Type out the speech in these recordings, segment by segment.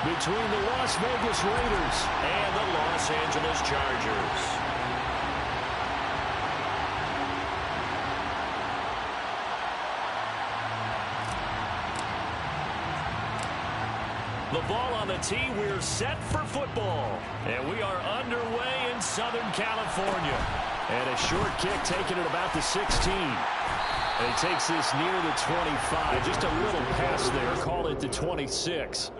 between the Las Vegas Raiders and the Los Angeles Chargers. The ball on the tee, we're set for football. And we are underway in Southern California. And a short kick taken at about the 16. And he takes this near the 25. Just a little pass there. Call it the 26.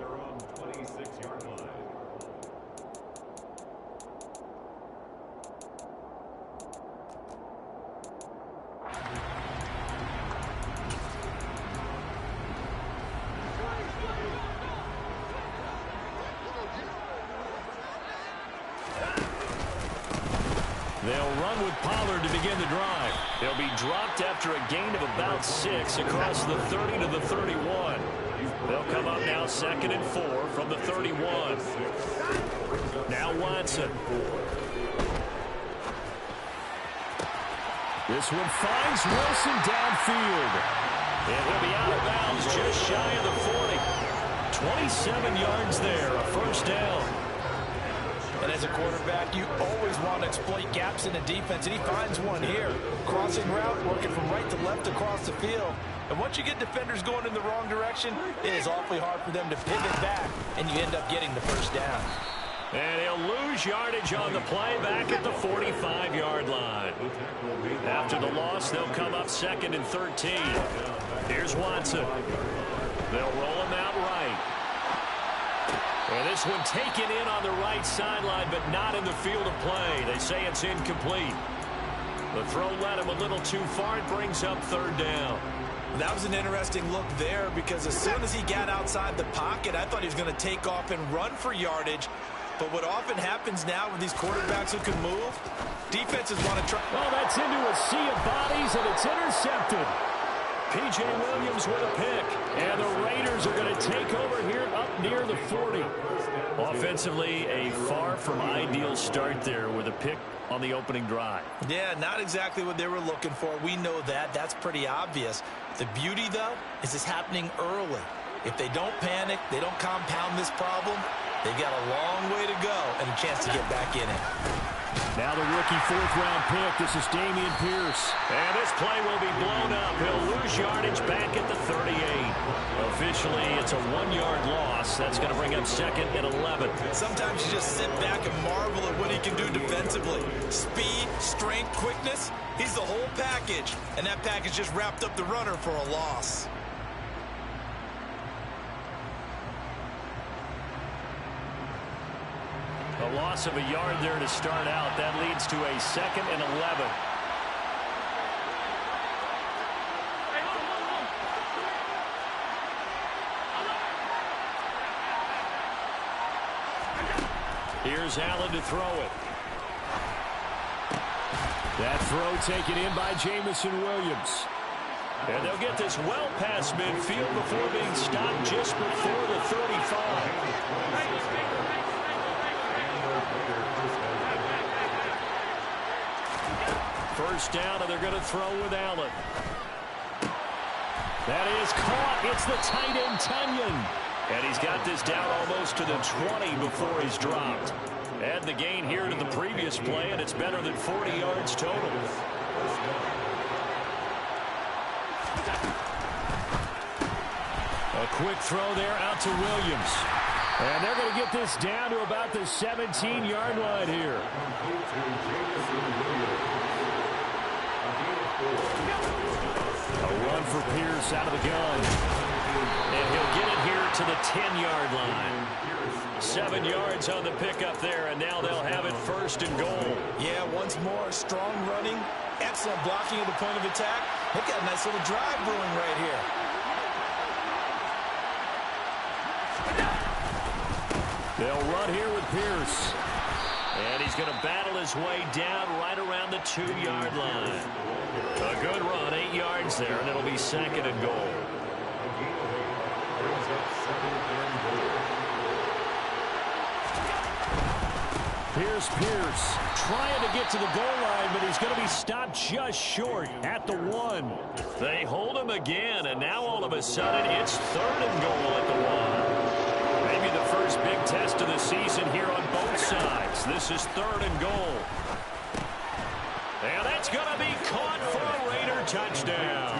They'll run with Pollard to begin the drive. They'll be dropped after a gain of about 6 across the 30 to the 31. They'll come up now 2nd and 4 from the 31. Now Watson. This one finds Wilson downfield. And he'll be out of bounds just shy of the 40. 27 yards there, a first down. And as a quarterback, you always want to exploit gaps in the defense, and he finds one here. Crossing route, working from right to left across the field. And once you get defenders going in the wrong direction, it is awfully hard for them to pivot back, and you end up getting the first down. And he'll lose yardage on the play back at the 45-yard line. After the loss, they'll come up 2nd and 13. Here's Watson. They'll roll him out right. And this one taken in on the right sideline, but not in the field of play. They say it's incomplete. The throw led him a little too far. It brings up 3rd down. That was an interesting look there because as soon as he got outside the pocket, I thought he was going to take off and run for yardage. But what often happens now with these quarterbacks who can move, defenses want to try. Well, that's into a sea of bodies, and it's intercepted. P.J. Williams with a pick. And the Raiders are going to take over here up near the 40. Offensively, a far from ideal start there with a pick on the opening drive. Yeah, not exactly what they were looking for. We know that. That's pretty obvious. The beauty, though, is this happening early. If they don't panic, they don't compound this problem, they got a long way to go and a chance to get back in it. Now the rookie 4th-round pick. This is Dameon Pierce. And this play will be blown up. He'll lose yardage back at the 38. Officially, it's a 1-yard loss. That's going to bring up 2nd and 11. Sometimes you just sit back and marvel at what he can do defensively. Speed, strength, quickness. He's the whole package. And that package just wrapped up the runner for a loss. A loss of a yard there to start out. That leads to a 2nd and 11. Here's Allen to throw it. That throw taken in by Jameson Williams. And they'll get this well past midfield before being stopped just before the 35. First down, and they're going to throw with Allen. That is caught. It's the tight end, Tunyon. And he's got this down almost to the 20 before he's dropped. Add the gain here to the previous play, and it's better than 40 yards total. A quick throw there out to Williams. And they're going to get this down to about the 17-yard line here. A run for Pierce out of the gun. And he'll get it here to the 10-yard line. 7 yards on the pickup there, and now they'll have it 1st and goal. Yeah, once more, strong running, excellent blocking at the point of attack. They've got a nice little drive brewing right here. They'll run here with Pierce. And he's going to battle his way down right around the 2-yard line. A good run, 8 yards there, and it'll be 2nd and goal. Here's Pierce trying to get to the goal line, but he's going to be stopped just short at the 1. They hold him again, and now all of a sudden it's 3rd and goal at the 1. Maybe the first season here on both sides. This is 3rd and goal. And that's going to be caught for a Raider touchdown.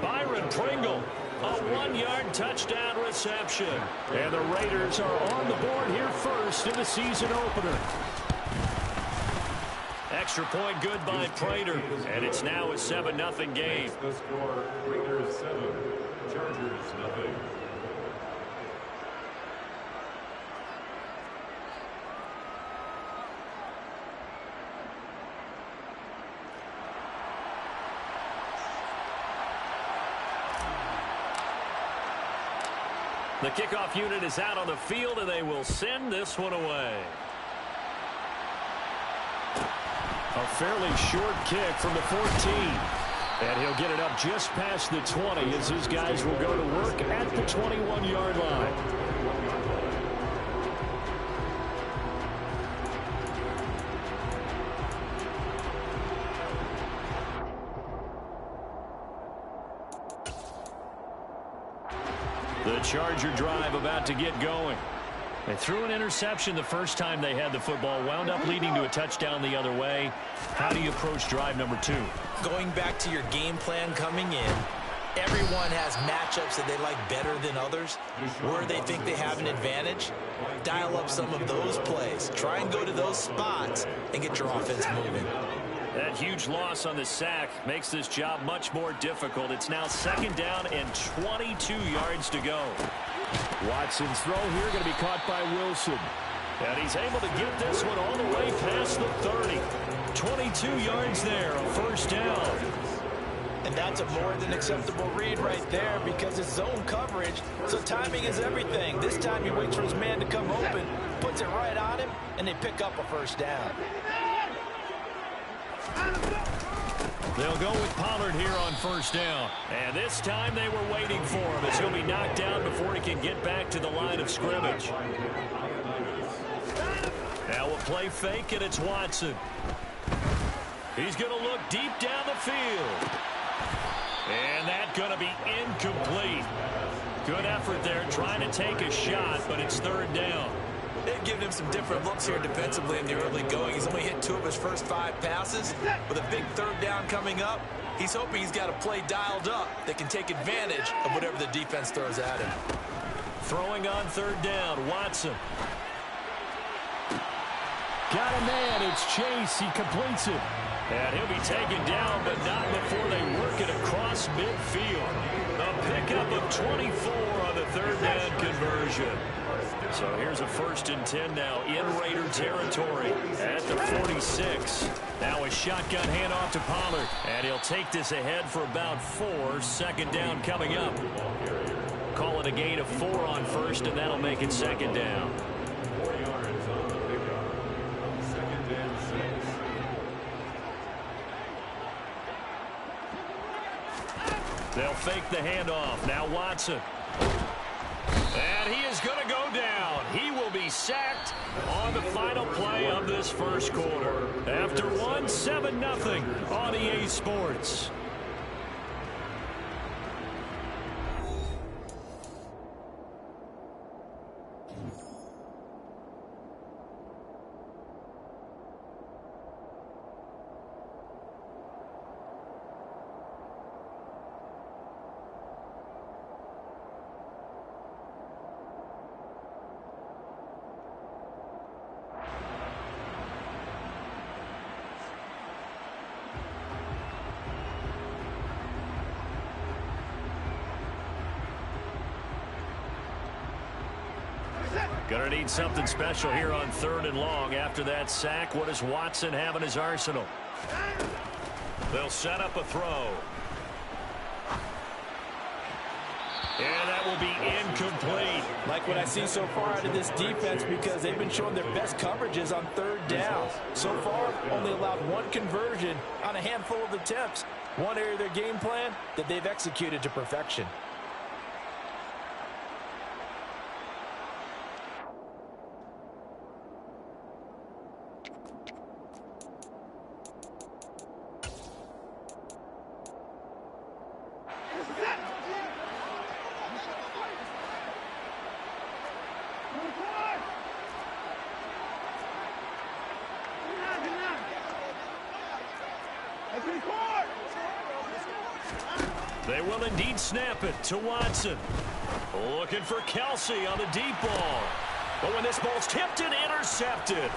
Byron Pringle, a 1-yard touchdown reception. And the Raiders are on the board here first in the season opener. Extra point good by Prater. And it's now a 7-0 game. The score, Raiders 7, Chargers 0. The kickoff unit is out on the field, and they will send this one away. A fairly short kick from the 14. And he'll get it up just past the 20 as his guys will go to work at the 21-yard line. The Charger drive about to get going. They threw an interception the first time they had the football, wound up leading to a touchdown the other way. How do you approach drive number 2? Going back to your game plan coming in, everyone has matchups that they like better than others. Where they think they have an advantage, dial up some of those plays. Try and go to those spots and get your offense moving. That huge loss on the sack makes this job much more difficult. It's now 2nd down and 22 yards to go. Watson's throw here going to be caught by Wilson. And he's able to get this one all the way past the 30. 22 yards there, a 1st down. And that's a more than acceptable read right there because it's zone coverage, so timing is everything. This time he waits for his man to come open, puts it right on him, and they pick up a 1st down. They'll go with Pollard here on 1st down. And this time they were waiting for him as he'll be knocked down before he can get back to the line of scrimmage. Now a play fake, and it's Watson. He's going to look deep down the field. And that's going to be incomplete. Good effort there trying to take a shot, but it's 3rd down. They've given him some different looks here defensively in the early going. He's only hit 2 of his first 5 passes. With a big 3rd down coming up, he's hoping he's got a play dialed up that can take advantage of whatever the defense throws at him. Throwing on 3rd down, Watson. Got a man, it's Chase, he completes it. And he'll be taken down, but not before they work it across midfield. A pickup of 24 on the 3rd down conversion. So here's a 1st and 10 now in Raider territory at the 46. Now a shotgun handoff to Pollard, and he'll take this ahead for about 4. 2nd down coming up. Call it a gain of 4 on 1st, and that'll make it 2nd down. 4 yards on the pickup. 2nd and 6. They'll fake the handoff. Now Watson. And he is going to go down. He will be sacked on the final play of this 1st quarter. After 7-0 on EA Sports. Gonna need something special here on 3rd and long. After that sack, what does Watson have in his arsenal? They'll set up a throw. And that will be incomplete. Like what I see so far out of this defense because they've been showing their best coverages on 3rd down. So far, only allowed 1 conversion on a handful of attempts. One area of their game plan that they've executed to perfection. They will indeed snap it to Watson. Looking for Kelsey on the deep ball. But when this ball's tipped and intercepted.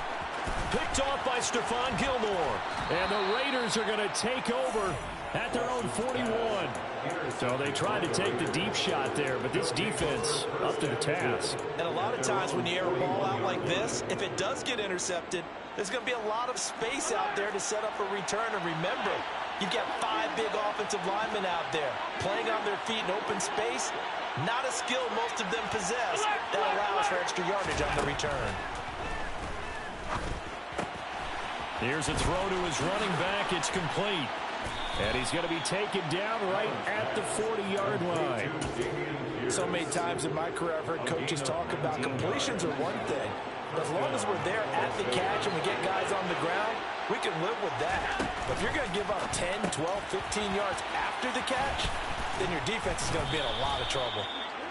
Picked off by Stephon Gilmore. And the Raiders are going to take over at their own 41. So they tried to take the deep shot there, but this defense up to the task. And a lot of times when you air a ball out like this, if it does get intercepted, there's going to be a lot of space out there to set up a return. And remember, you've got 5 big offensive linemen out there playing on their feet in open space. Not a skill most of them possess that allows for extra yardage on the return. Here's a throw to his running back. It's complete. And he's going to be taken down right at the 40-yard line. So many times in my career, I've heard coaches talk about completions are one thing. But as long as we're there at the catch and we get guys on the ground, we can live with that. But if you're going to give up 10, 12, 15 yards after the catch, then your defense is going to be in a lot of trouble.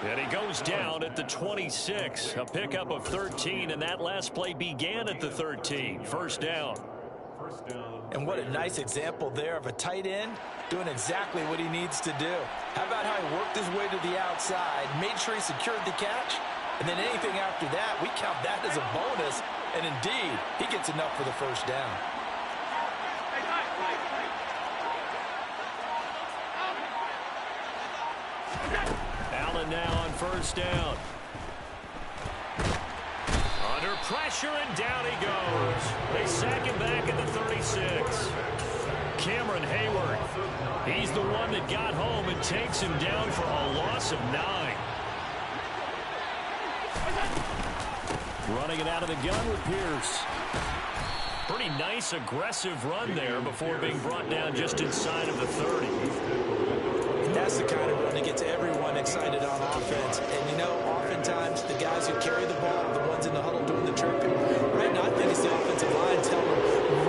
And he goes down at the 26. A pickup of 13, and that last play began at the 13. First down. And what a nice example there of a tight end doing exactly what he needs to do. How about how he worked his way to the outside, made sure he secured the catch, and then anything after that, we count that as a bonus. And indeed, he gets enough for the first down. Allen now on first down. Under pressure, and down he goes. They sack him back at the 36. Cameron Hayward. He's the one that got home and takes him down for a loss of 9. Running it out of the gun with Pierce. Pretty nice, aggressive run there before being brought down just inside of the 30. That's the kind of run that gets everyone excited on offense. And, you know, oftentimes the guys who carry the ball are the ones in the huddle doing the tripping. Right now, I think it's the offensive line telling them,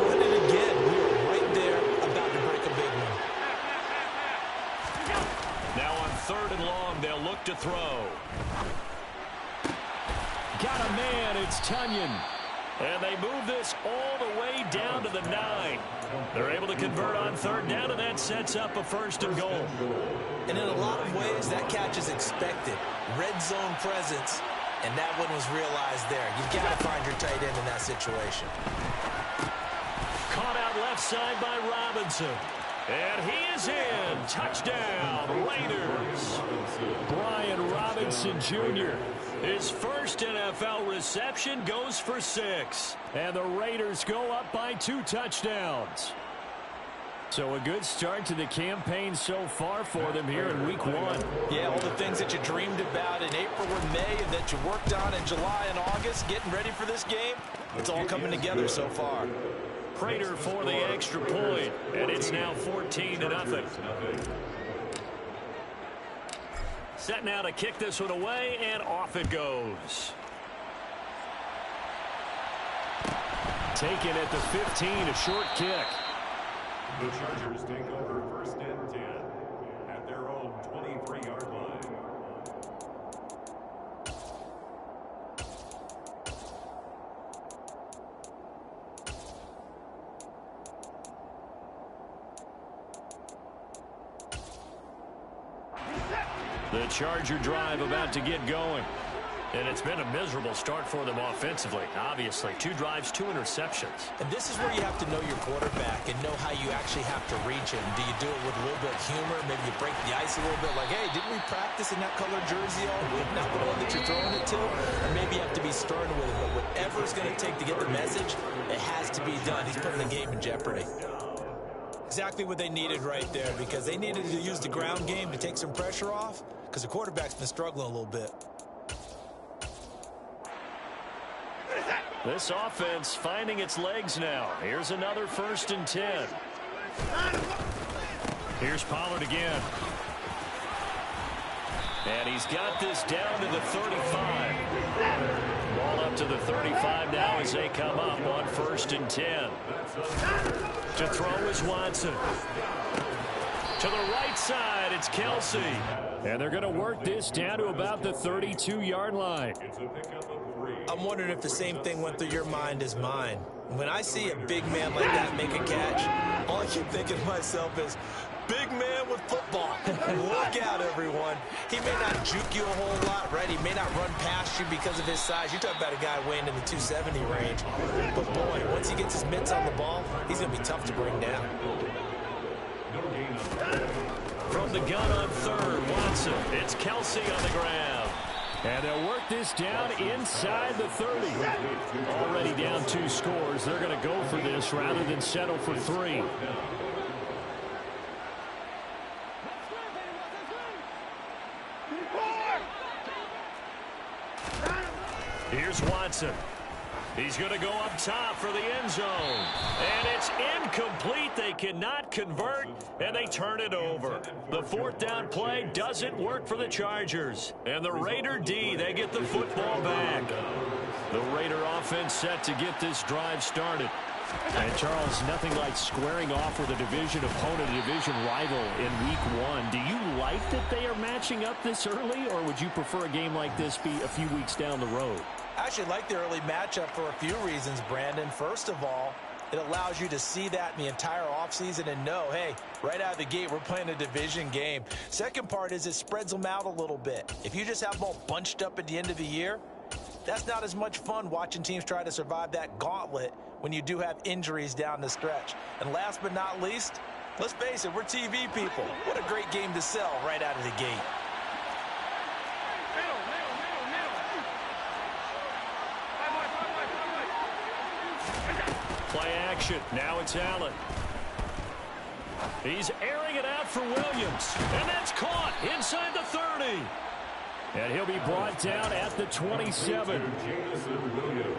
run it again. We are right there about to break a big one. Now on 3rd and long, they'll look to throw. Got a man, it's Tunyon. And they move this all the way down to the 9. They're able to convert on 3rd down, and that sets up a 1st and goal. And in a lot of ways, that catch is expected. Red zone presence, and that one was realized there. You've got to find your tight end in that situation. Caught out left side by Robinson. And he is in. Touchdown, Raiders. Brian Robinson Jr. His first NFL reception goes for 6. And the Raiders go up by 2 touchdowns. So a good start to the campaign so far for them here in week 1. Yeah, all the things that you dreamed about in April and May and that you worked on in July and August, getting ready for this game, it's all coming together so far. Prater for the extra point, and it's now 14-0. Set now to kick this one away, and off it goes. Taken at the 15, a short kick. The Chargers take over 1st and 10 at their own 23-yard line. The Charger drive about to get going. And it's been a miserable start for them offensively. Obviously, 2 drives, 2 interceptions. And this is where you have to know your quarterback and know how you actually have to reach him. Do you do it with a little bit of humor? Maybe you break the ice a little bit like, hey, didn't we practice in that colored jersey all week? Not the one that you're throwing it to? Or maybe you have to be stern with it. But whatever it's going to take to get the message, it has to be done. He's putting the game in jeopardy. Exactly what they needed right there, because they needed to use the ground game to take some pressure off, because the quarterback's been struggling a little bit. This offense finding its legs now. Here's another 1st and 10. Here's Pollard again. And he's got this down to the 35. Ball up to the 35 now as they come up on 1st and 10. To throw is Watson. To the right side, it's Kelsey. And they're going to work this down to about the 32-yard line. I'm wondering if the same thing went through your mind as mine. When I see a big man like that make a catch, all I keep thinking to myself is, big man with football. Look out, everyone. He may not juke you a whole lot, right? He may not run past you because of his size. You're talking about a guy weighing in the 270 range. But, boy, once he gets his mitts on the ball, he's going to be tough to bring down. From the gun on third, Watson. It's Kelsey on the ground. And they'll work this down inside the 30. Already down 2 scores. They're going to go for this rather than settle for 3. Here's Watson. He's going to go up top for the end zone. And it's incomplete. They cannot convert, and they turn it over. The 4th down play doesn't work for the Chargers. And the Raider D, they get the football back. The Raider offense set to get this drive started. And, Charles, nothing like squaring off with a division opponent, a division rival in Week 1. Do you like that they are matching up this early, or would you prefer a game like this be a few weeks down the road? I actually like the early matchup for a few reasons, Brandon. First of all, it allows you to see that in the entire offseason and know, hey, right out of the gate, we're playing a division game. Second part is it spreads them out a little bit. If you just have them all bunched up at the end of the year, that's not as much fun watching teams try to survive that gauntlet when you do have injuries down the stretch. And last but not least, let's face it, we're TV people. What a great game to sell right out of the gate. Play action. Now it's Allen. He's airing it out for Williams. And that's caught inside the 30. And he'll be brought down at the 27.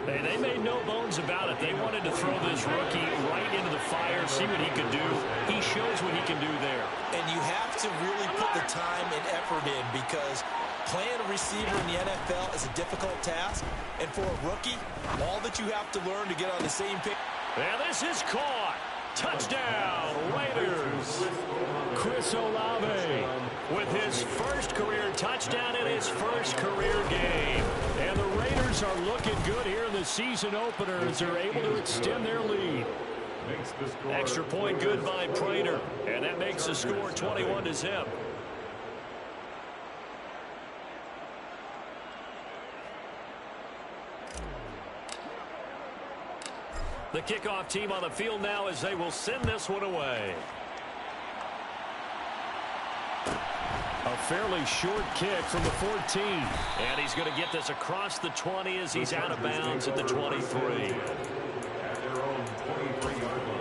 Hey, they made no bones about it. They wanted to throw this rookie right into the fire, see what he could do. He shows what he can do there. And you have to really put the time and effort in, because playing a receiver in the NFL is a difficult task. And for a rookie, all that you have to learn to get on the same page. And this is caught. Touchdown, Raiders. Chris Olave with his first career touchdown in his first career game. And the Raiders are looking good here in the season opener as they're able to extend their lead. Extra point good by Prater. And that makes the score 21-0. The kickoff team on the field now as they will send this one away. A fairly short kick from the 14. And he's going to get this across the 20 as he's out of bounds at the 23. At their own 23-yard line.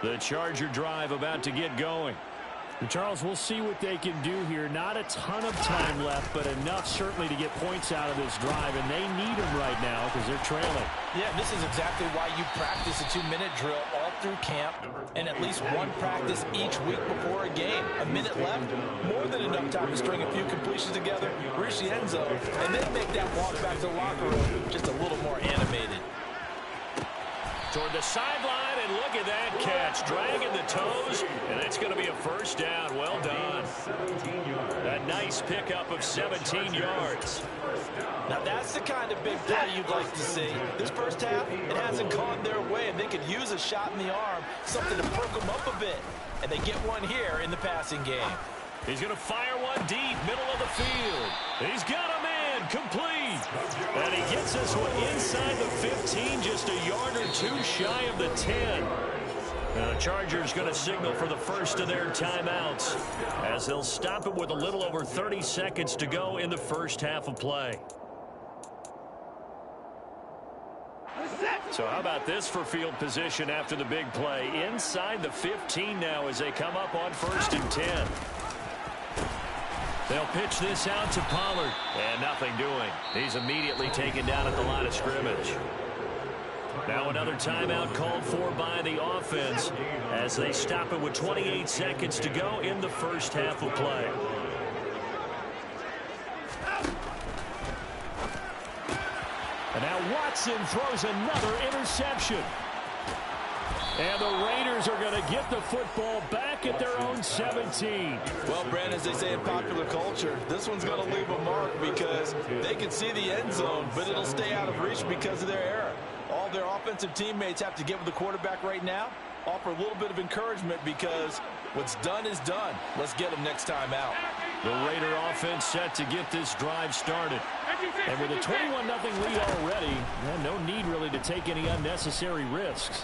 The Charger drive about to get going. And Charles, we'll see what they can do here. Not a ton of time left, but enough certainly to get points out of this drive, and they need them right now because they're trailing. Yeah, this is exactly why you practice a 2-minute drill all through camp and at least one practice each week before a game. A minute left, more than enough time to string a few completions together, reach the end zone, and then make that walk back to the locker room just a little more animated. Toward the sideline, and look at that catch. Dragging the toes, and it's going to be a first down. Well done. A nice pickup of 17 yards. Now, that's the kind of big play you'd like to see. This first half, it hasn't gone their way, and they could use a shot in the arm, something to perk them up a bit. And they get one here in the passing game. He's going to fire one deep, middle of the field. He's got a man, complete. And he gets this one inside the 15, just a yard or two shy of the 10. Now, the Chargers going to signal for the first of their timeouts as they'll stop it with a little over 30 seconds to go in the first half of play. So how about this for field position after the big play? Inside the 15 now as they come up on 1st and 10. They'll pitch this out to Pollard. And nothing doing. He's immediately taken down at the line of scrimmage. Now another timeout called for by the offense as they stop it with 28 seconds to go in the first half of play. And now Watson throws another interception. And the Raiders are going to get the football back at their own 17. Well, Brandon, as they say in popular culture, this one's going to leave a mark because they can see the end zone, but it'll stay out of reach because of their error. All their offensive teammates have to get with the quarterback right now, offer a little bit of encouragement because what's done is done. Let's get them next time out. The Raider offense set to get this drive started. And with a 21-0 lead already, no need really to take any unnecessary risks.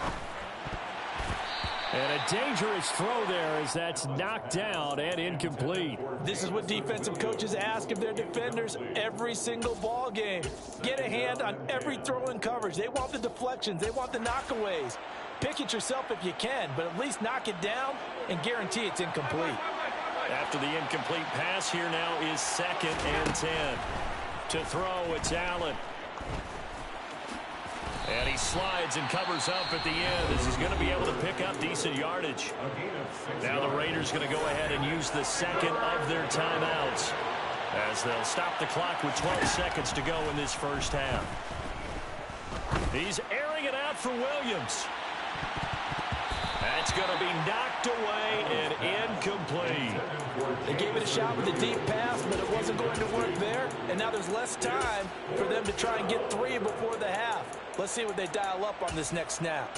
And a dangerous throw there as that's knocked down and incomplete. This is what defensive coaches ask of their defenders every single ball game. Get a hand on every throw in coverage. They want the deflections. They want the knockaways. Pick it yourself if you can, but at least knock it down and guarantee it's incomplete. After the incomplete pass, here now is 2nd and 10. To throw, it's Allen. And he slides and covers up at the end as he's going to be able to pick up decent yardage. Now the Raiders going to go ahead and use the second of their timeouts as they'll stop the clock with 12 seconds to go in this first half. He's airing it out for Williams. That's going to be knocked away and incomplete. They gave it a shot with a deep pass, but it wasn't going to work there. And now there's less time for them to try and get 3 before the half. Let's see what they dial up on this next snap.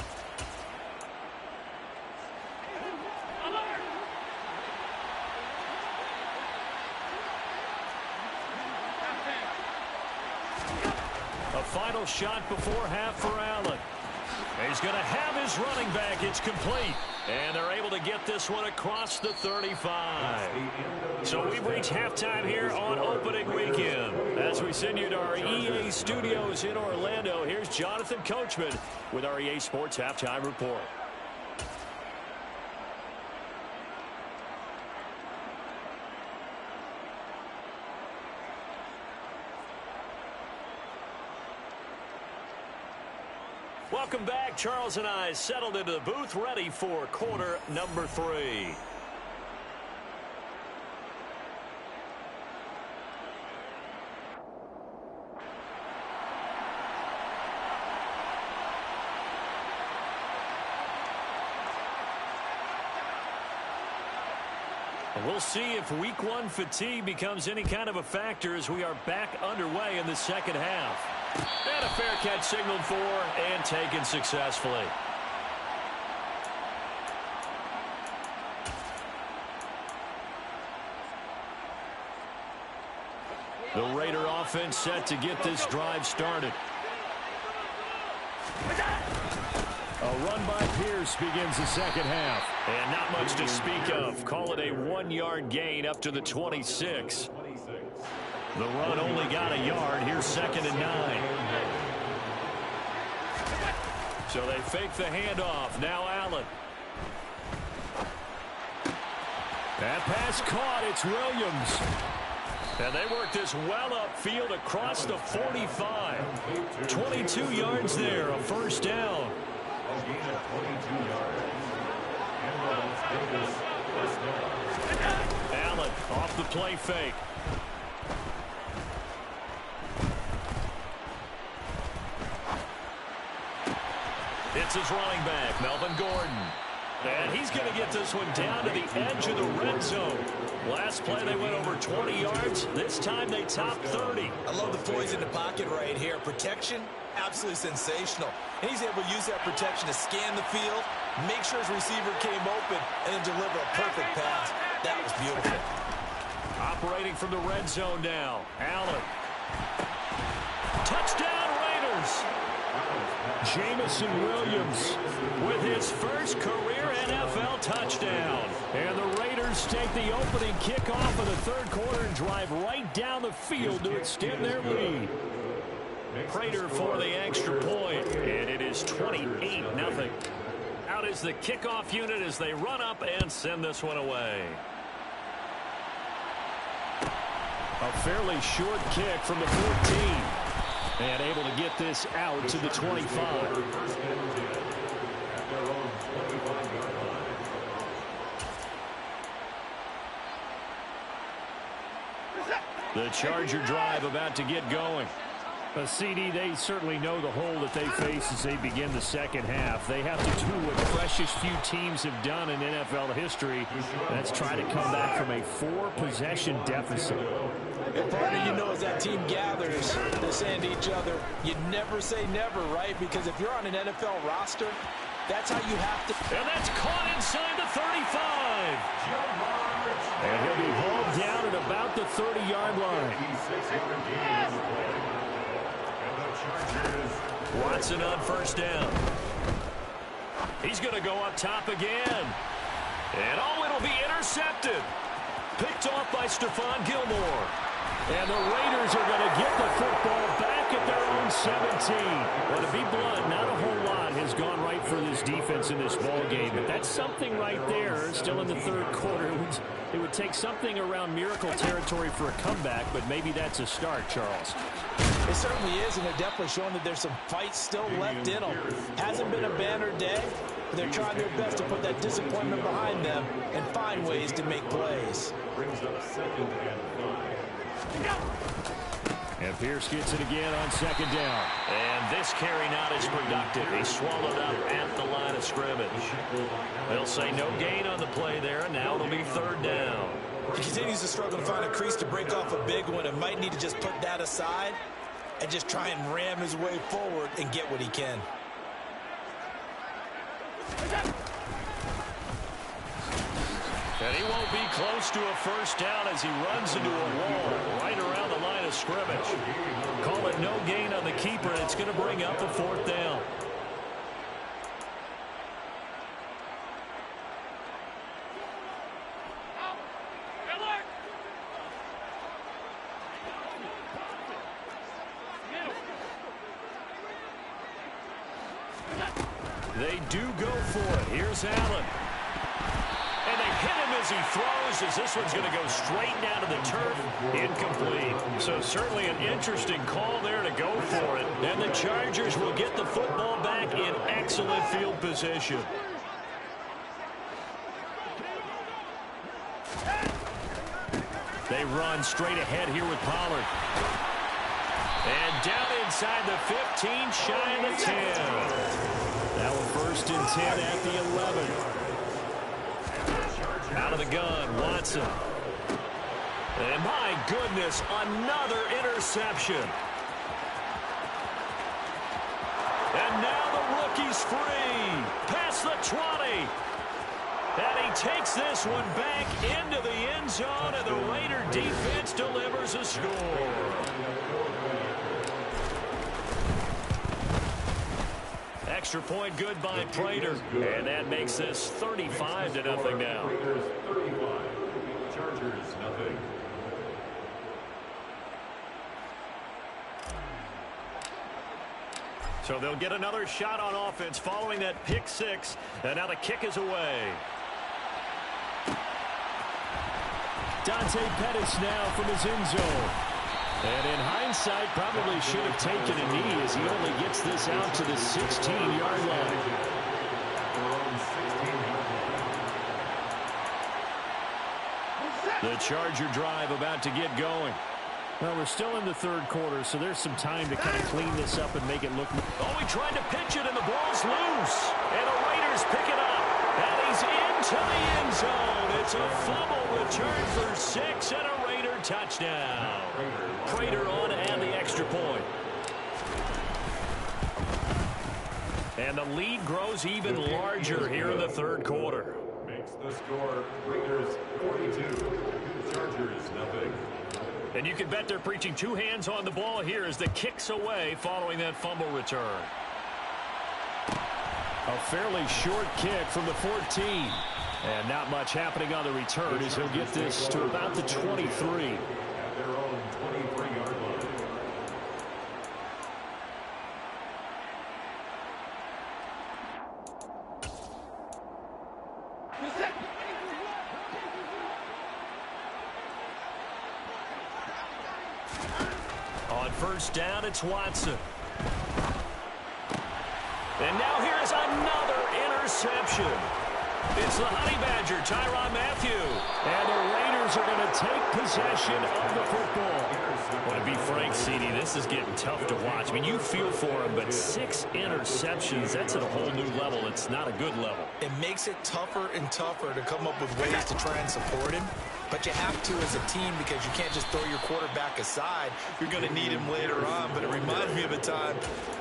A final shot before half for Allen. He's going to have his running back. It's complete. And they're able to get this one across the 35. So we've reached halftime here on opening weekend. As we send you to our EA studios in Orlando, here's Jonathan Coachman with our EA Sports Halftime Report. Welcome back. Charles and I settled into the booth ready for quarter number 3. We'll see if week 1 fatigue becomes any kind of a factor as we are back underway in the second half. And a fair catch signaled for and taken successfully. The Raider offense set to get this drive started. A run by Pierce begins the second half. And not much to speak of. Call it a 1-yard gain up to the 26. The run only got a yard. Here's 2nd and 9. So they fake the handoff. Now Allen. That pass caught. It's Williams. And they work this well upfield across the 45. 22 yards there. A first down. Allen off the play fake. It's his running back, Melvin Gordon. And he's going to get this one down to the edge of the red zone. Last play they went over 20 yards. This time they topped 30. I love the poise in the pocket right here. Protection, absolutely sensational. And he's able to use that protection to scan the field, make sure his receiver came open, and then deliver a perfect pass. That was beautiful. Operating from the red zone now. Allen. Touchdown Raiders. Jameson Williams with his first career NFL touchdown. And the Raiders take the opening kickoff of the third quarter and drive right down the field to extend their lead. Prater for the extra point, and it is 28-0. Out is the kickoff unit as they run up and send this one away. A fairly short kick from the 14. And able to get this out to the 25. First and 10 at their own 25-yard line. The Charger drive about to get going. CD, they certainly know the hole that they face as they begin the second half. They have to do what precious few teams have done in NFL history. That's try to come back from a 4-possession deficit. And partner, you know, as that team gathers, they're saying to each other, you never say never, right? Because if you're on an NFL roster, that's how you have to. And that's caught inside the 35. And he'll be hauled down at about the 30-yard line. Watson on first down. He's going to go up top again. And it'll be intercepted. Picked off by Stephon Gilmore. And the Raiders are going to get the football back at their own 17. Well, to be blunt, not a whole lot has gone right for this defense in this ball game, but that's something right there. Still in the third quarter. It would take something around miracle territory for a comeback, but maybe that's a start, Charles. It certainly is, and they're definitely showing that there's some fight still left in them. Hasn't been a banner day, but they're trying their best to put that disappointment behind them and find ways to make plays. Brings up second and 5. And Pierce gets it again on second down. And this carry not as productive. He swallowed up at the line of scrimmage. They'll say no gain on the play there, and now it'll be third down. He continues to struggle to find a crease to break off a big one and might need to just put that aside and just try and ram his way forward and get what he can. And he won't be close to a first down as he runs into a wall right around the line of scrimmage. Call it no gain on the keeper, and it's going to bring up a fourth down. They do go for it. Here's Allen. And they hit him as he throws, as this one's going to go straight down to the turf. Incomplete. So certainly an interesting call there to go for it. And the Chargers will get the football back in excellent field position. They run straight ahead here with Pollard. And down inside the 15, shy of the 10. Now a first and 10 at the 11. Out of the gun, Watson. And my goodness, another interception. And now the rookie's free. Past the 20. And he takes this one back into the end zone, and the Raider defense delivers a score. Extra point good by Prater. And that makes this 35-0 now. Raiders 35, Chargers nothing. So they'll get another shot on offense following that pick six. And now the kick is away. Dante Pettis now from his end zone. And in hindsight, probably should have taken a knee as he only gets this out to the 16-yard line. The Charger drive about to get going. Well, we're still in the third quarter, so there's some time to kind of clean this up and make it look. Oh, he tried to pitch it, and the ball's loose. And the Raiders pick it up. And he's into the end zone. It's a fumble return for 6 and a Raider touchdown. Prater on and the extra point. And the lead grows even larger here in the third quarter. Makes the score Raiders 42, Chargers nothing. And you can bet they're preaching two hands on the ball here as the kick's away following that fumble return. A fairly short kick from the 14. And not much happening on the return as he'll get this to about the 23. At their own 23-yard line. On first down, it's Watson. And now here's another interception. It's the Honey Badger, Tyrann Mathieu. And the Raiders are going to take possession of the football. Well, to be frank, CD, this is getting tough to watch. I mean, you feel for him, but 6 interceptions, that's at a whole new level. It's not a good level. It makes it tougher and tougher to come up with ways to try and support him. But you have to as a team because you can't just throw your quarterback aside. You're going to need him later on. But it reminds me of a time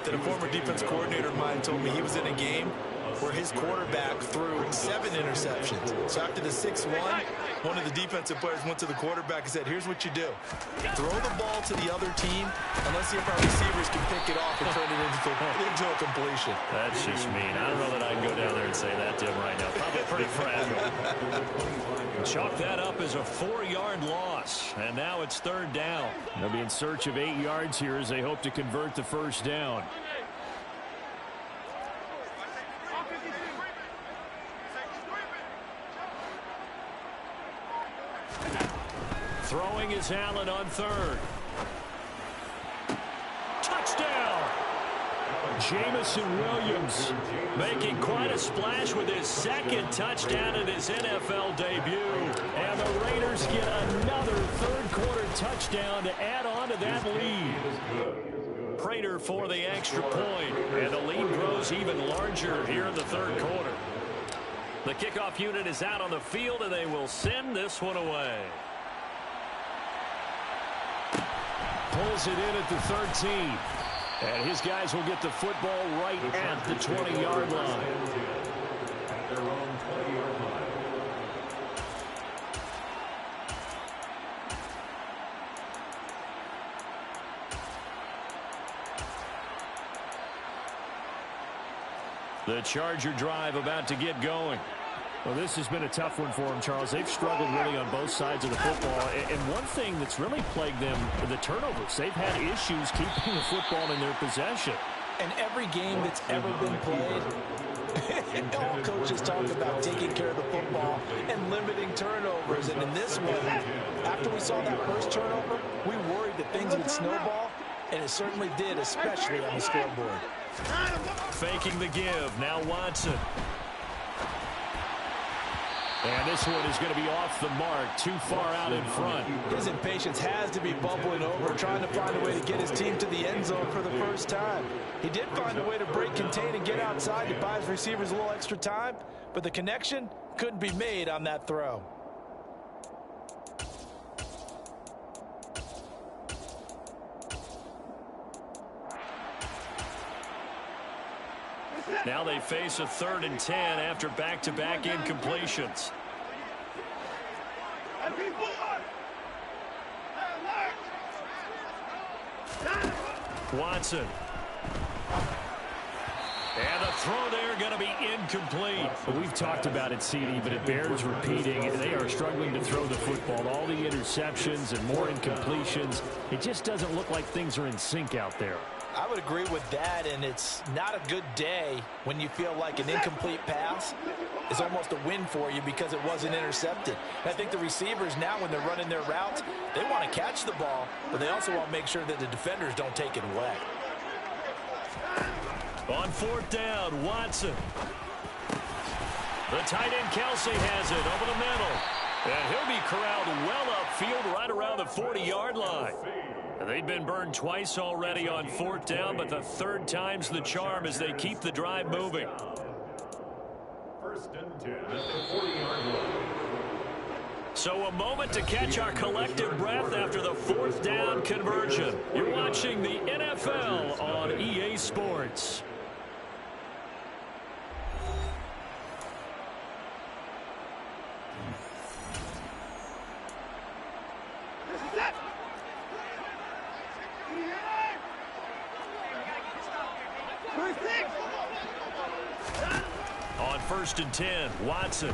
that a former defense coordinator of mine told me he was in a game where his quarterback threw 7 interceptions. So after the 6th one of the defensive players went to the quarterback and said, here's what you do. Throw the ball to the other team, and let's see if our receivers can pick it off and turn it into a completion. That's just mean. I don't know that I can go down there and say that to him right now. Probably pretty fragile. Chalk that up as a 4-yard loss, and now it's 3rd down. They'll be in search of 8 yards here as they hope to convert the first down. Throwing is Allen on 3rd. Touchdown! Jamison Williams making quite a splash with his 2nd touchdown in his NFL debut. And the Raiders get another 3rd quarter touchdown to add on to that lead. Prater for the extra point, and the lead grows even larger here in the 3rd quarter. The kickoff unit is out on the field, and they will send this one away. Pulls it in at the 13. And his guys will get the football right at the 20-yard line. At their own 20-yard line. The Charger drive about to get going. Well, this has been a tough one for them, Charles. They've struggled really on both sides of the football. And one thing that's really plagued them, the turnovers. They've had issues keeping the football in their possession. And every game that's ever been played, all coaches talk about taking care of the football and limiting turnovers. And in this one, after we saw that first turnover, we worried that things would snowball, and it certainly did, especially on the scoreboard. Faking the give. Now Watson. And this one is going to be off the mark, too far out in front. His impatience has to be bubbling over, trying to find a way to get his team to the end zone for the first time. He did find a way to break, contain, and get outside to buy his receivers a little extra time, but the connection couldn't be made on that throw. Now they face a 3rd and 10 after back-to-back incompletions. Watson. And the throw there going to be incomplete. Well, we've talked about it, CD, but it bears repeating. They are struggling to throw the football. All the interceptions and more incompletions. It just doesn't look like things are in sync out there. I would agree with that, and it's not a good day when you feel like an incomplete pass is almost a win for you because it wasn't intercepted. And I think the receivers now, when they're running their routes, they want to catch the ball, but they also want to make sure that the defenders don't take it away. On 4th down, Watson. The tight end Kelsey has it over the middle. And he'll be corralled well upfield right around the 40-yard line. They've been burned twice already on 4th down, but the 3rd time's the charm as they keep the drive moving. 1st and 10 at the 40-yard line. So a moment to catch our collective breath after the 4th down conversion. You're watching the NFL on EA Sports. On 1st and 10, Watson.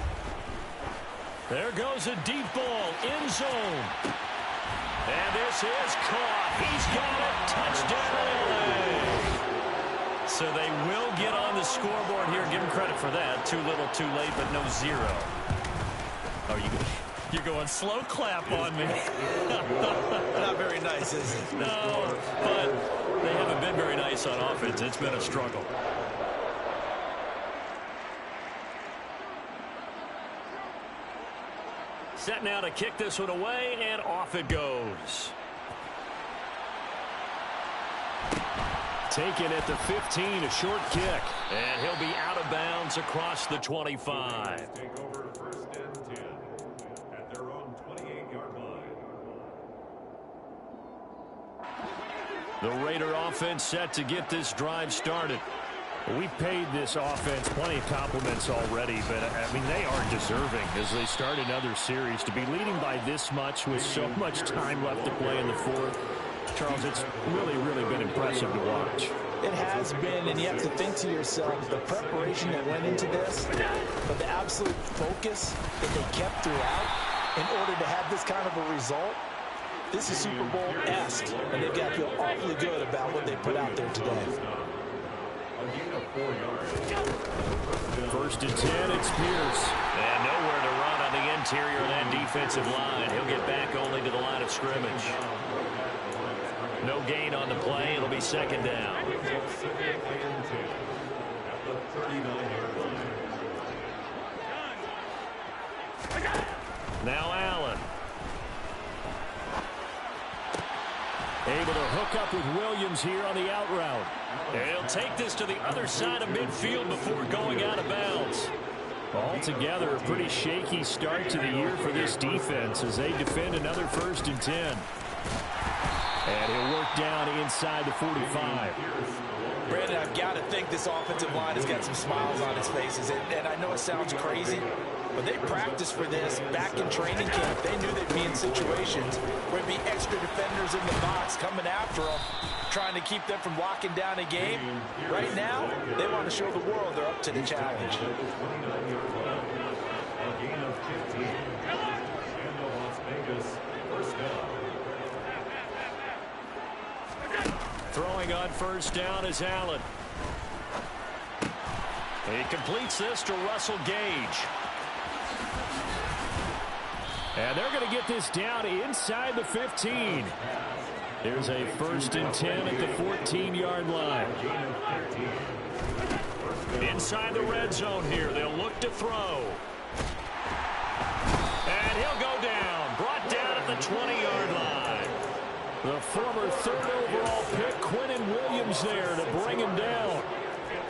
There goes a deep ball, end zone. And this is caught. He's got it. Touchdown. So they will get on the scoreboard here. Give him credit for that. Too little, too late, but no zero. Are you good? You're going slow clap on me. Not very nice, is it? No, but they haven't been very nice on offense. It's been a struggle. Set now to kick this one away, and off it goes. Taken at the 15, a short kick. And he'll be out of bounds across the 25. Take over first and 10 at their own 28-yard line. The Raider offense set to get this drive started. We paid this offense plenty of compliments already, but, I mean, they are deserving as they start another series. To be leading by this much with so much time left to play in the fourth, Charles, it's really, really been impressive to watch. It has been, and you have to think to yourself, the preparation that went into this, but the absolute focus that they kept throughout in order to have this kind of a result. This is Super Bowl-esque, and they've got to feel awfully good about what they put out there today. First and 10, it's Pierce. And nowhere to run on the interior of that defensive line. He'll get back only to the line of scrimmage. No gain on the play. It'll be second down. Now Allen. Able to hook up with Williams here on the out route. And he'll take this to the other side of midfield before going out of bounds. Altogether, a pretty shaky start to the year for this defense as they defend another first and 10. And he'll work down inside the 45. Brandon, I've got to think this offensive line has got some smiles on its faces. And I know it sounds crazy, but they practiced for this back in training camp. They knew they'd be in situations where there'd be extra defenders in the box coming after them, trying to keep them from locking down a game. Right now, they want to show the world they're up to the challenge. Throwing on first down is Allen. He completes this to Russell Gage. And they're going to get this down inside the 15. Here's a first and 10 at the 14-yard line. Inside the red zone here. They'll look to throw. And he'll go down. Brought down at the 20-yard line. The former third overall pick, Quinnen Williams, there to bring him down.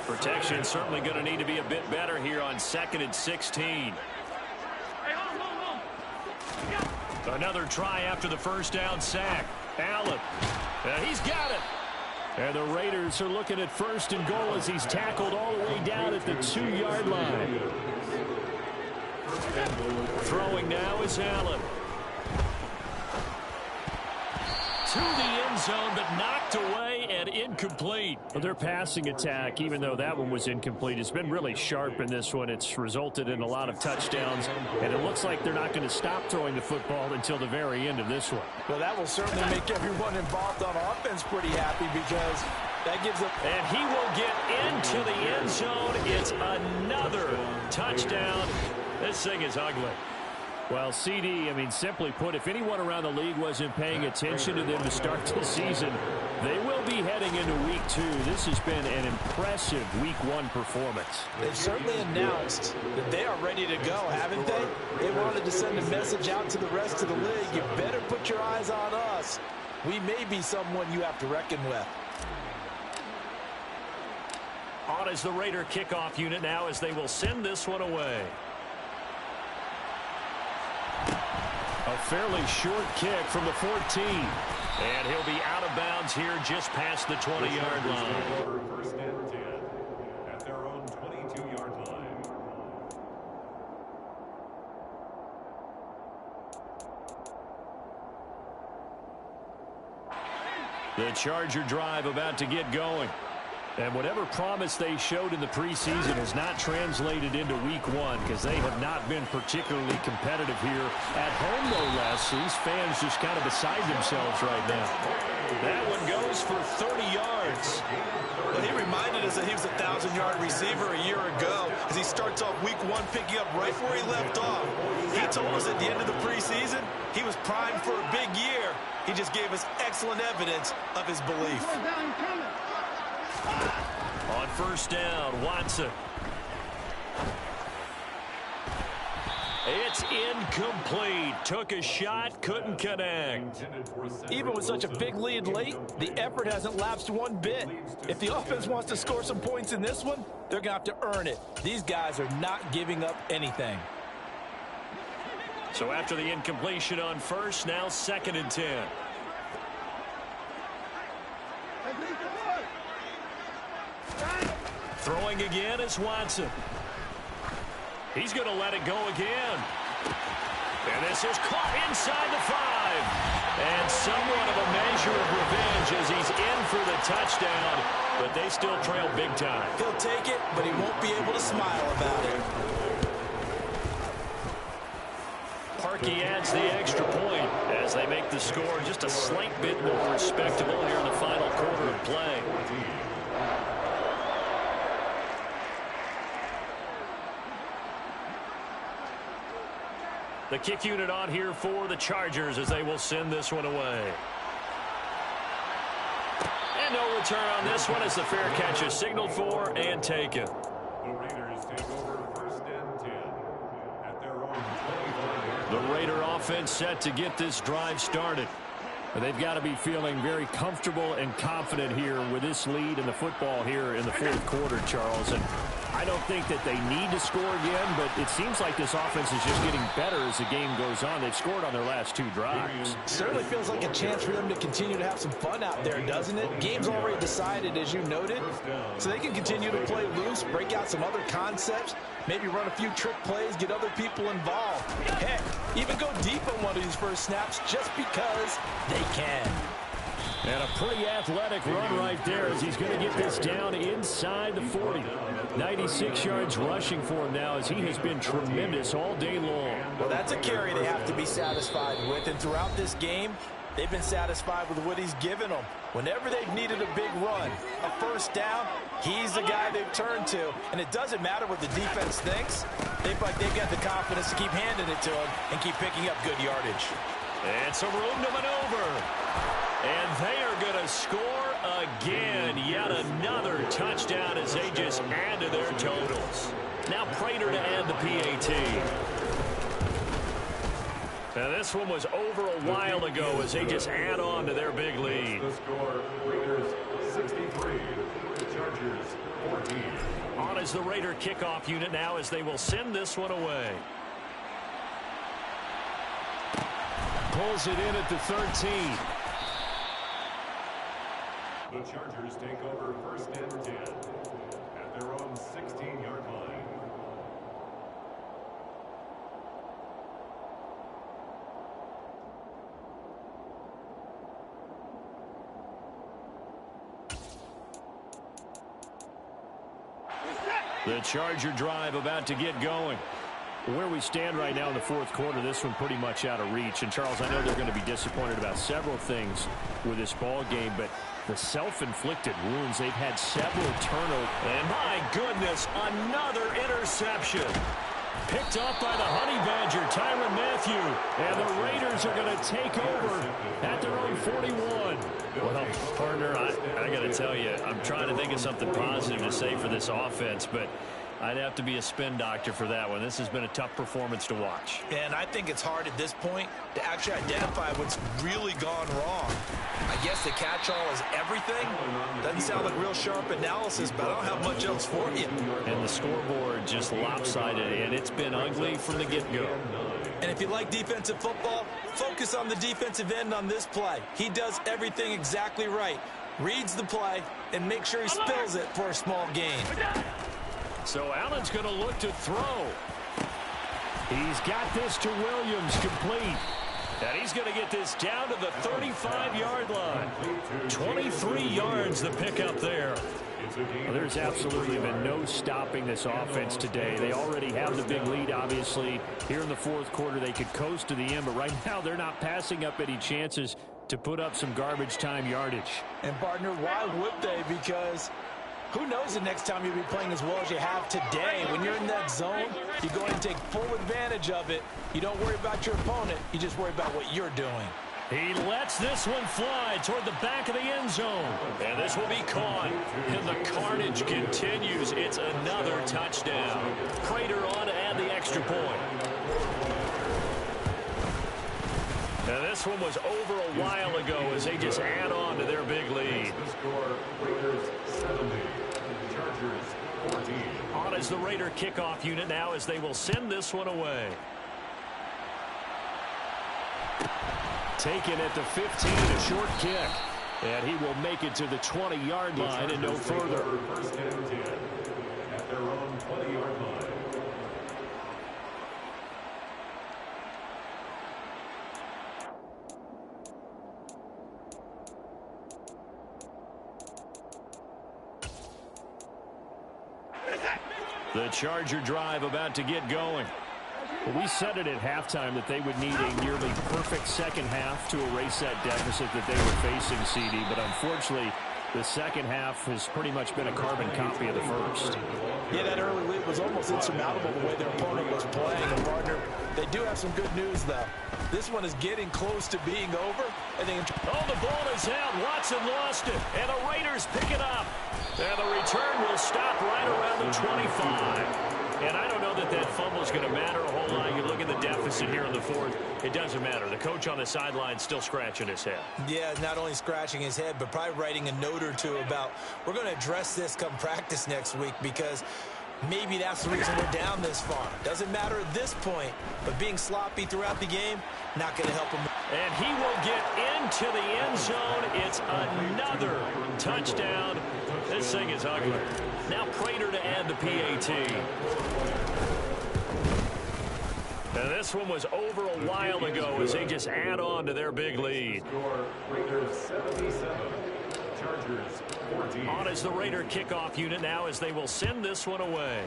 Protection certainly going to need to be a bit better here on 2nd and 16. Another try after the first down sack. Allen. He's got it. And the Raiders are looking at first and goal as he's tackled all the way down at the 2-yard line. Throwing now is Allen. To the end zone, but knocked away and incomplete. Well, their passing attack, even though that one was incomplete, has been really sharp in this one. It's resulted in a lot of touchdowns, and it looks like they're not going to stop throwing the football until the very end of this one. Well, that will certainly make everyone involved on offense pretty happy because that gives them... And he will get into the end zone. It's another touchdown. This thing is ugly. Well, CD, I mean, simply put, if anyone around the league wasn't paying attention to them to start the season, they will be heading into week 2. This has been an impressive week 1 performance. They've certainly announced that they are ready to go, haven't they? They wanted to send a message out to the rest of the league. You better put your eyes on us. We may be someone you have to reckon with. On is the Raider kickoff unit now as they will send this one away. A fairly short kick from the 14. And he'll be out of bounds here just past the 20-yard line. First and 10 at their own 22-yard line. The Charger drive about to get going. And whatever promise they showed in the preseason has not translated into week 1 because they have not been particularly competitive here at home, no less. These fans just kind of beside themselves right now. That one goes for 30 yards. Well, he reminded us that he was a 1,000-yard receiver a year ago as he starts off week 1 picking up right where he left off. He told us at the end of the preseason he was primed for a big year. He just gave us excellent evidence of his belief. On first down, Watson. It's incomplete. Took a shot, couldn't connect. Even with such a big lead late, the effort hasn't lapsed one bit. If the offense wants to score some points in this one, they're going to have to earn it. These guys are not giving up anything. So after the incompletion on first, now 2nd and 10. Throwing again is Watson. He's going to let it go again. And this is caught inside the 5. And somewhat of a measure of revenge as he's in for the touchdown. But they still trail big time. He'll take it, but he won't be able to smile about it. Parkey adds the extra point as they make the score just a slight bit more respectable here in the final quarter of play. The kick unit on here for the Chargers as they will send this one away. And no return on this one as the fair catch is signaled for and taken. The Raiders take over 1st and 10 at their own 25. The Raider offense set to get this drive started. They've got to be feeling very comfortable and confident here with this lead in the football here in the 4th quarter, Charles. And I don't think that they need to score again, but it seems like this offense is just getting better as the game goes on. They've scored on their last 2 drives. Certainly feels like a chance for them to continue to have some fun out there, doesn't it? Game's already decided, as you noted, so they can continue to play loose, break out some other concepts, maybe run a few trick plays, get other people involved. Heck, even go deep on one of these first snaps just because they can. And a pretty athletic run right there as he's going to get this down inside the 40. 96 yards rushing for him now as he has been tremendous all day long. Well, that's a carry they have to be satisfied with, and throughout this game, they've been satisfied with what he's given them. Whenever they've needed a big run, a first down, he's the guy they've turned to. And it doesn't matter what the defense thinks. They feel like they've got the confidence to keep handing it to him and keep picking up good yardage. And some room to maneuver. And they are going to score again. Yet another touchdown as they just add to their totals. Now Prater to add the PAT. Now this one was over a while ago as they just add on to their big lead. The score, Raiders 63, Chargers 14. On is the Raider kickoff unit now as they will send this one away. Pulls it in at the 13. The Chargers take over 1st and 10 at their own 16-yard line. The Charger drive about to get going. Where we stand right now in the 4th quarter, this one pretty much out of reach. And, Charles, I know they're going to be disappointed about several things with this ball game, but the self-inflicted wounds, they've had several turnovers. And, my goodness, another interception. Picked up by the Honey Badger, Tyrann Mathieu. And the Raiders are going to take over at their own 41. Well, partner, I got to tell you, I'm trying to think of something positive to say for this offense, but I'd have to be a spin doctor for that one. This has been a tough performance to watch. And I think it's hard at this point to actually identify what's really gone wrong. I guess the catch-all is everything. Doesn't sound like real sharp analysis, but I don't have much else for you. And the scoreboard just lopsided, and it's been ugly from the get-go. And if you like defensive football, focus on the defensive end on this play. He does everything exactly right. Reads the play and makes sure he spills it for a small gain. So Allen's going to look to throw. He's got this to Williams, complete. And he's going to get this down to the 35-yard line. 23 yards the pickup there. Well, there's absolutely been no stopping this offense today. They already have the big lead, obviously. Here in the 4th quarter, they could coast to the end, but right now they're not passing up any chances to put up some garbage time yardage. And, partner, why would they? Because Who knows the next time you'll be playing as well as you have today. When you're in that zone, you go and take full advantage of it. You don't worry about your opponent. You just worry about what you're doing. He lets this one fly toward the back of the end zone. And this will be caught. And the carnage continues. It's another touchdown. Prater on to add the extra point. And this one was over a while ago as they just add on to their big lead. The score, Raiders 70, Chargers 14. On is the Raider kickoff unit now as they will send this one away. Taken at the 15, a short kick. And he will make it to the 20-yard line and no further. First and 10 at their own 20-yard line. The Charger drive about to get going. Well, we said it at halftime that they would need a nearly perfect second half to erase that deficit that they were facing, CD. But unfortunately, the second half has pretty much been a carbon copy of the first. Yeah, that early lead was almost insurmountable the way their opponent was playing. And, partner, they do have some good news, though. This one is getting close to being over. Oh, the ball is out. Watson lost it. And the Raiders pick it up. And the return will stop right around the 25. And I don't know that that fumble is going to matter a whole lot. You look at the deficit here in the fourth. It doesn't matter. The coach on the sideline still scratching his head. Yeah, not only scratching his head, but probably writing a note or two about we're going to address this come practice next week because maybe that's the reason we're down this far. Doesn't matter at this point, but being sloppy throughout the game, not going to help him. And he will get into the end zone. It's another touchdown. This thing is ugly. Now Prater to add the PAT. And this one was over a while ago as they just add on to their big lead. Score, Raiders 77, Chargers 14. On is the Raider kickoff unit now as they will send this one away.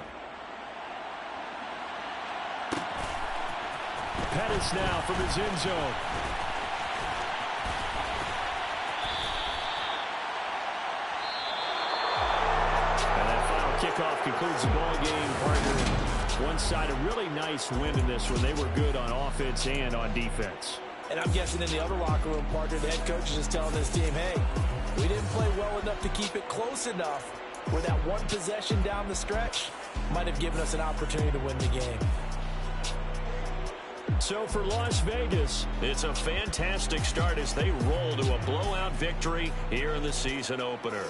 Pettis now from his end zone. And that final kickoff concludes the ball game, partner. One side, a really nice win in this one. They were good on offense and on defense. And I'm guessing in the other locker room, partner, the head coach is just telling this team, hey, we didn't play well enough to keep it close enough where that one possession down the stretch might have given us an opportunity to win the game. So for Las Vegas, it's a fantastic start as they roll to a blowout victory here in the season opener.